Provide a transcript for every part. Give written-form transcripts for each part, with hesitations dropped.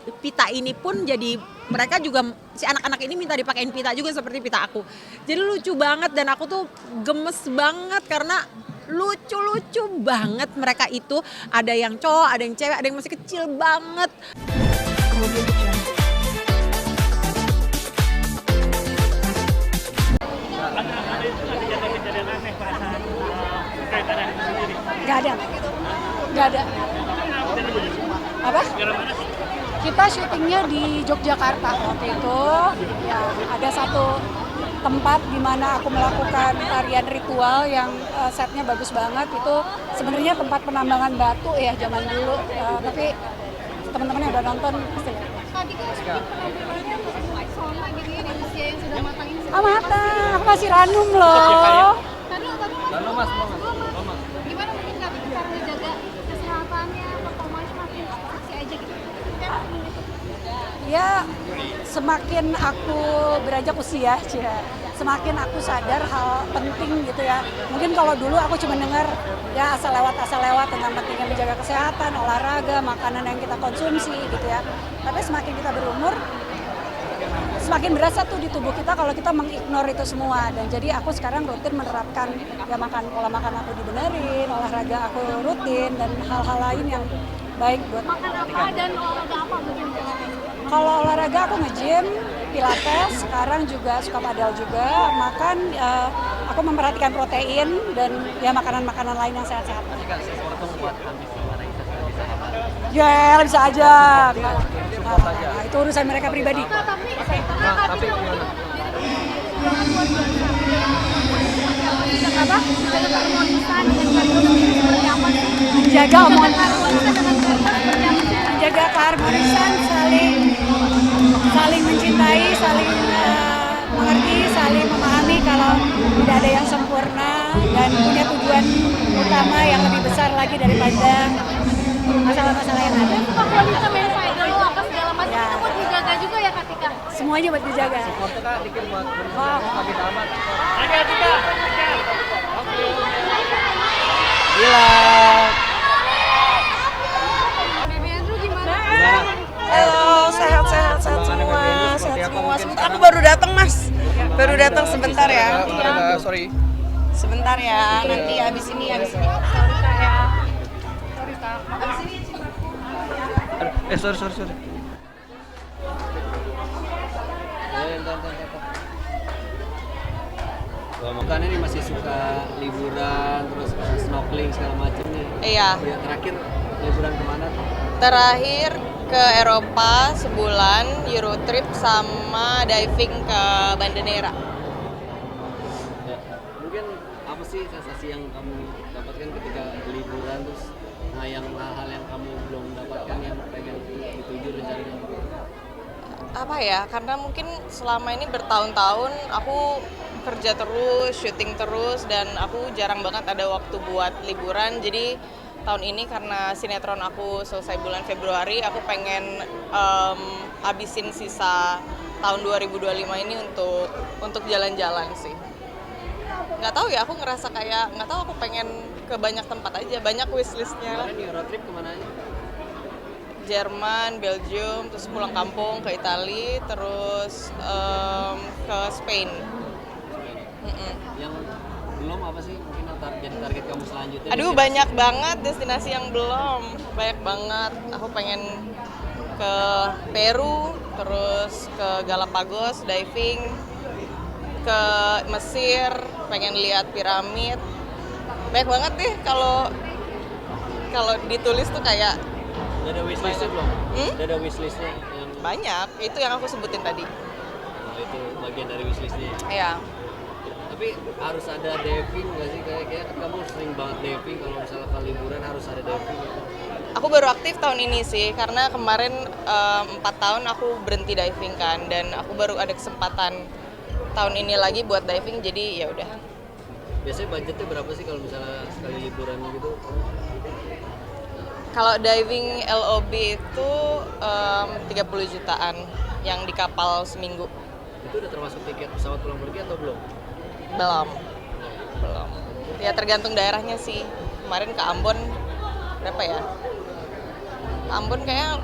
pita ini pun jadi mereka juga si anak-anak ini minta dipakein pita juga seperti pita aku. Jadi lucu banget dan aku tuh gemes banget karena lucu-lucu banget mereka itu. Ada yang cowok, ada yang cewek, ada yang masih kecil banget. Gak ada. Gak ada. Apa? Kita syutingnya di Yogyakarta waktu itu. Ya, ada satu tempat di mana aku melakukan tarian ritual yang setnya bagus banget. Itu sebenarnya tempat penambangan batu ya zaman dulu. Tapi teman-teman yang udah nonton pasti lihat. Ah, matang. Aku masih ranum loh. Lalu mas, Gimana mungkin nggak cara ngejaga kesehatannya, performanya makin seksi aja gitu? Ya, semakin aku beranjak usia, semakin aku sadar hal penting gitu ya. Mungkin kalau dulu aku cuma dengar ya asal lewat tentang pentingnya menjaga kesehatan, olahraga, makanan yang kita konsumsi gitu ya. Tapi semakin kita berumur, semakin berasa tuh di tubuh kita kalau kita mengignore itu semua. Dan jadi aku sekarang rutin menerapkan ya pola makan aku dibenerin, olahraga aku rutin dan hal-hal lain yang baik buat. Makan apa dan olahraga apa mungkin? Kalau olahraga aku nge-gym, pilates, sekarang juga suka padel juga, makan aku memperhatikan protein dan ya makanan-makanan lain yang sehat-sehat. jika sepotong buat habis gimana itu bisa apa? Ya bisa aja. Support aja. Nah, itu urusan mereka pribadi. Tapi gimana? Apa? Menjaga keharmonisan dengan keluarga seperti apa sih? Menjaga omongan, Keharmonisan dengan keluarga seperti apa sih? menjaga keharmonisan, saling mencintai, saling mengerti, saling memahami kalau tidak ada yang sempurna dan punya tujuan utama yang lebih besar lagi daripada masalah-masalah yang ada. Suka wanita main idol apa segala macam Ya. itu buat dijaga juga ya Katika? Semuanya buat dijaga. Supportnya kak dikit buat Wah. Kak Tamat. Gila. Baby Andrew gimana? Halo, sehat semua. Sebentar, aku baru datang mas, baru datang sebentar ya. Sorry. Sebentar ya, nanti habis ini. Sorry kak ya. Sorry kak. Habis ini Sorry. Bukan ini masih suka liburan terus snorkeling segala macam nih. Iya, Ya, terakhir liburan kemana tuh? terakhir ke Eropa sebulan, Eurotrip sama diving ke Banda Neira. Ya, mungkin apa sih sensasi yang kamu dapatkan ketika liburan terus yang hal-hal yang kamu belum dapatkan yang pengen dituju rencananya? Apa ya, karena mungkin selama ini bertahun-tahun aku kerja terus, syuting terus, dan aku jarang banget ada waktu buat liburan. Jadi tahun ini karena sinetron aku selesai bulan Februari, aku pengen habisin sisa tahun 2025 ini untuk jalan-jalan sih. Nggak tahu ya, aku ngerasa kayak nggak tahu, aku pengen ke banyak tempat aja, banyak wishlistnya. Kemarin nih road trip kemana aja? Jerman, Belgium, terus pulang kampung ke Italia, terus ke Spain. Mm-mm. Yang belum apa sih mungkin jadi target kamu selanjutnya? Aduh, banyak banget destinasi yang belum, banyak banget. Aku pengen ke Peru, terus ke Galapagos diving, ke Mesir, pengen lihat piramid. Banyak banget deh kalau ditulis tuh kayak Udah ada wishlistnya belum? Hmm? Udah ada wishlistnya yang banyak. Itu yang aku sebutin tadi. itu bagian dari wishlistnya. Iya. Tapi harus ada diving nggak sih? Kayak kamu sering banget diving, kalau misalnya ke liburan harus ada diving gitu. Aku baru aktif tahun ini sih, karena kemarin 4 tahun aku berhenti diving kan, dan aku baru ada kesempatan tahun ini lagi buat diving, jadi ya udah. Biasanya budgetnya berapa sih kalau misalnya sekali liburan gitu? Kalau diving LOB itu 30 jutaan yang di kapal seminggu. Itu udah termasuk tiket pesawat pulang pergi atau belum? Belum. Ya tergantung daerahnya sih. Kemarin ke Ambon berapa ya? Ambon kayaknya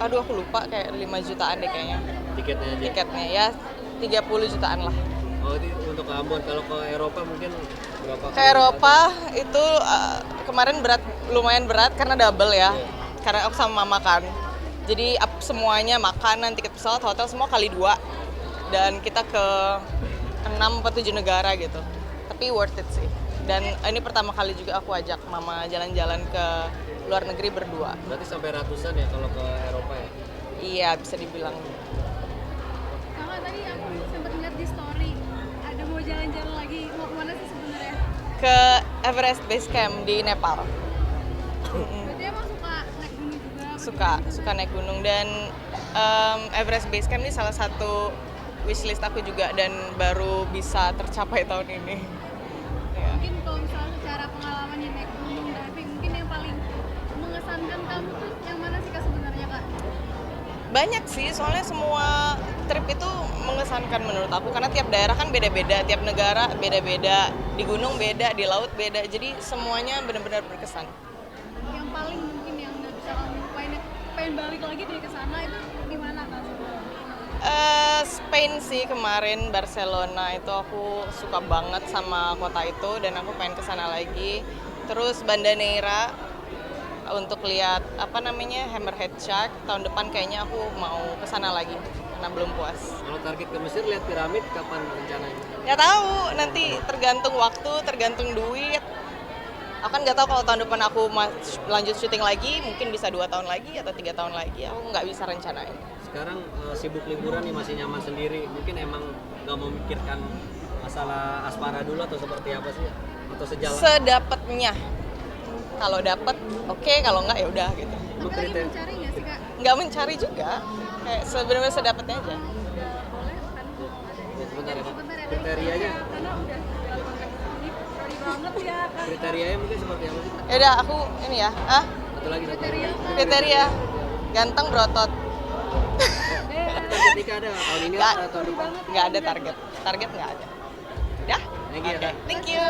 aduh aku lupa, kayak 5 jutaan deh kayaknya Tiketnya aja. tiketnya, ya 30 jutaan lah. Oh, itu untuk ke Ambon. Kalau ke Eropa mungkin berapa? Ke Eropa itu kemarin lumayan berat karena double ya, karena aku sama mama kan. Jadi semuanya, makanan, tiket pesawat, hotel semua kali 2, dan kita ke 6 atau 7 negara gitu. Tapi worth it sih. Dan ini pertama kali juga aku ajak mama jalan-jalan ke luar negeri berdua. Berarti sampai ratusan ya kalau ke Eropa ya? Iya, bisa dibilang. Kakak tadi aku sempat lihat di story ada mau jalan-jalan lagi, mau kemana sih sebenarnya? Ke Everest Base Camp di Nepal. Berarti emang suka naik gunung juga? Suka naik gunung, dan Everest Base Camp ini salah satu wishlist aku juga dan baru bisa tercapai tahun ini. Ya. Mungkin kalau misalnya secara pengalaman yang naik gunung diving, mungkin yang paling mengesankan kamu tuh yang mana sih Kak sebenarnya Kak? Banyak sih, soalnya semua trip itu mengesankan menurut aku karena tiap daerah kan beda-beda, tiap negara beda-beda, di gunung beda, di laut beda, jadi semuanya benar-benar berkesan. Yang paling mungkin yang nggak bisa kamu lupain, pengen balik lagi dari ke sana itu di mana Kak? Spain sih kemarin, Barcelona itu aku suka banget sama kota itu dan aku pengen kesana lagi. Terus Banda Neira untuk lihat Hammerhead Shark, tahun depan kayaknya aku mau kesana lagi karena belum puas. Kalau target ke Mesir lihat piramid kapan rencananya? Nggak tahu, nanti tergantung waktu, tergantung duit. Aku kan nggak tahu kalau tahun depan aku lanjut syuting lagi, mungkin bisa 2 tahun lagi atau 3 tahun lagi. Aku nggak bisa rencanain. Sekarang sibuk liburan nih, masih nyaman sendiri. Mungkin emang nggak memikirkan masalah asmara dulu atau seperti apa sih? Atau sejalan? Sedapatnya. Kalau dapet, oke, kalau nggak ya udah gitu. Lu Tapi lagi mencari nggak sih Kak? Nggak mencari juga, kayak sebenarnya sedapatnya aja. Boleh kan? Sebentar ya, Pak. Sebentar ya, Kriterianya? karena udah ini sorry banget ya Kak. Kriterianya mungkin seperti apa sih? Ya udah, aku ini ya, Satu lagi. kriteria ganteng berotot. Target nikah ada tahun ini Nggak, atau tahun depan? nggak ada target nggak ada. Udah? Thank you, Oke, Kak. thank you.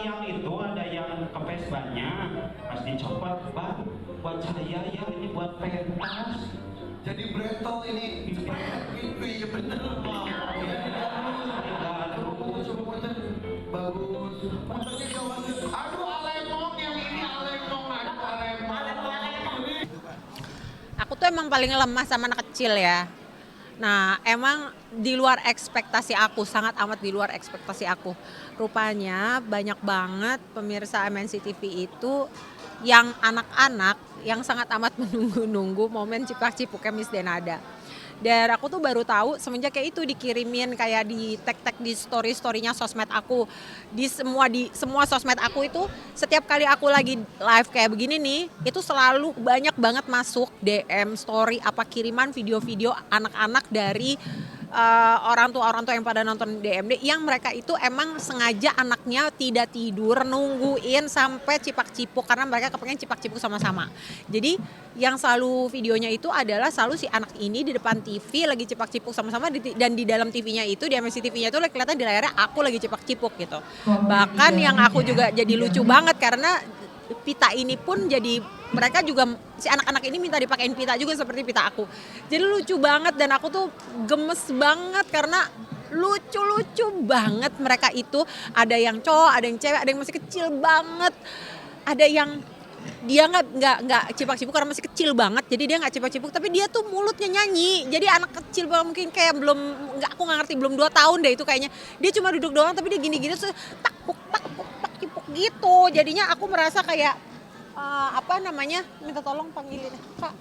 Yang itu ada yang kempes banyak, pas dicopot, Bang, buat saya ya, ini buat pentas. Jadi bretol ini jepret gitu ya bener. Bagus. Motornya jauh. Aduh alemong yang ini alemong, aduh alemong. Aku tuh emang paling lemah sama anak kecil ya. Nah, emang di luar ekspektasi aku, sangat amat di luar ekspektasi aku. Rupanya banyak banget pemirsa MNC TV itu yang anak-anak yang sangat amat menunggu-nunggu momen cipak-cipuknya Miss Denada. Dan aku tuh baru tahu semenjak kayak itu dikirimin kayak di tag-tag di story-storynya sosmed aku. Di semua sosmed aku itu setiap kali aku lagi live kayak begini nih, itu selalu banyak banget masuk DM, story, apa kiriman video-video anak-anak dari orang tua yang pada nonton DMD yang mereka itu emang sengaja anaknya tidak tidur nungguin sampai cipak-cipuk karena mereka kepengen cipak-cipuk sama-sama. Jadi yang selalu videonya itu adalah selalu si anak ini di depan TV lagi cipak-cipuk sama-sama dan di dalam TV-nya itu di MNC TV-nya itu kelihatan di layarnya aku lagi cipak-cipuk gitu. Bahkan yang aku juga jadi lucu banget karena pita ini pun jadi mereka juga si anak-anak ini minta dipakein pita juga seperti pita aku. Jadi lucu banget dan aku tuh gemes banget karena lucu-lucu banget mereka itu. Ada yang cowok, ada yang cewek, ada yang masih kecil banget. Ada yang dia nggak cipak-cipuk karena masih kecil banget. Jadi dia nggak cipak-cipuk tapi dia tuh mulutnya nyanyi. Jadi anak kecil mungkin kayak aku nggak ngerti belum 2 tahun deh itu kayaknya. Dia cuma duduk doang tapi dia gini-gini terus takpuk cipuk gitu. Jadinya aku merasa kayak minta tolong panggilin Kak.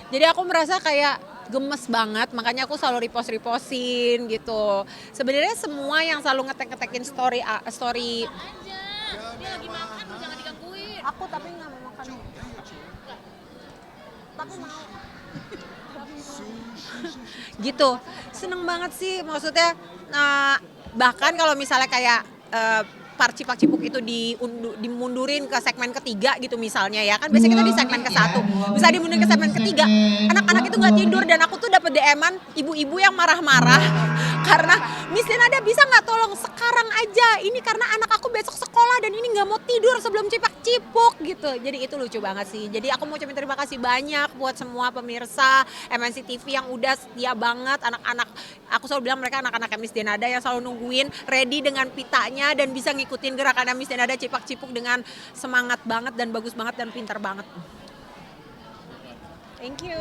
Jadi aku merasa kayak gemes banget, makanya aku selalu repostin gitu. Sebenarnya semua yang selalu ngetek-ngetekin story Dia lagi makan, jangan digangguin. aku tapi nggak mau makan. Tapi mau. Gitu, seneng banget sih maksudnya. Bahkan kalau misalnya kayak part cipak-cipuk itu dimundurin ke segmen ketiga gitu misalnya ya kan biasanya kita di segmen ke-1 bisa dimundurin ke segmen ketiga anak-anak itu nggak tidur dan aku tuh dapet DM-an ibu-ibu yang marah-marah karena Miss Denada bisa nggak tolong sekarang aja ini karena anak aku besok sekolah dan ini nggak mau tidur sebelum cipak-cipuk gitu. Jadi itu lucu banget sih. Jadi aku mau ucapin terima kasih banyak buat semua pemirsa MNC TV yang udah setia banget anak-anak. Aku selalu bilang mereka anak-anak Miss Denada yang selalu nungguin ready dengan pitanya dan bisa ngikutin gerakan Miss Denada cipak-cipuk dengan semangat banget dan bagus banget dan pintar banget. Thank you.